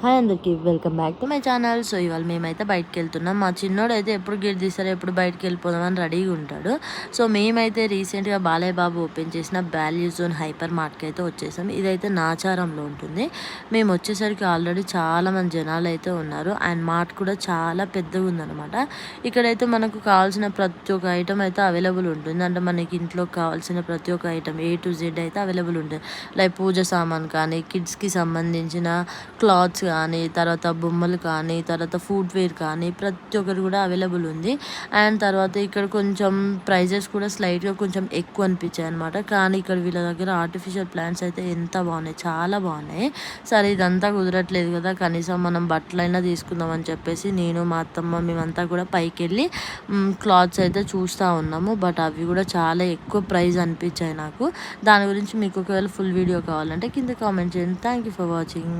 Hi అందరికీ welcome back to my channel. So ఇవాళ మేమైతే బయటకు వెళ్తున్నాం. మా చిన్నోడు అయితే ఎప్పుడు గిట్ తీస్తారో ఎప్పుడు బయటకు వెళ్ళిపోదామని రెడీగా ఉంటాడు. సో మేమైతే రీసెంట్గా బాలయ్య బాబు ఓపెన్ చేసిన వాల్యూ జోన్ హైపర్ మార్ట్కి అయితే వచ్చేసాం. ఇదైతే నాచారంలో ఉంటుంది. మేము వచ్చేసరికి ఆల్రెడీ చాలామంది జనాలు అయితే ఉన్నారు. అండ్ మార్ట్ కూడా చాలా పెద్దగా ఉందన్నమాట. ఇక్కడైతే మనకు కావాల్సిన ప్రతి ఒక్క ఐటమ్ అయితే అవైలబుల్ ఉంటుంది. అంటే మనకి ఇంట్లో కావాల్సిన ప్రతి ఒక్క ఐటమ్ A to Z అయితే అవైలబుల్ ఉంటుంది. లైక్ పూజ సామాన్ కానీ, కిడ్స్కి సంబంధించిన క్లాత్స్ కానీ, తర్వాత బొమ్మలు కానీ, తర్వాత ఫుట్వేర్ కానీ ప్రతి ఒక్కటి కూడా అవైలబుల్ ఉంది. అండ్ తర్వాత ఇక్కడ కొంచెం ప్రైజెస్ కూడా స్లైట్గా కొంచెం ఎక్కువ అనిపించాయి అనమాట. కానీ ఇక్కడ వీళ్ళ దగ్గర ఆర్టిఫిషియల్ ప్లాంట్స్ అయితే ఎంత బాగున్నాయి, చాలా బాగున్నాయి. సరే ఇదంతా కుదరట్లేదు కదా, కనీసం మనం బట్టలైనా తీసుకుందాం అని చెప్పేసి నేను మా అత్తమ్మ మేమంతా కూడా పైకి వెళ్ళి క్లాత్స్ అయితే చూస్తూ ఉన్నాము. బట్ అవి కూడా చాలా ఎక్కువ ప్రైస్ అనిపించాయి నాకు. దాని గురించి మీకు ఒకవేళ ఫుల్ వీడియో కావాలంటే కింద కామెంట్ చేయండి. Thank you for watching.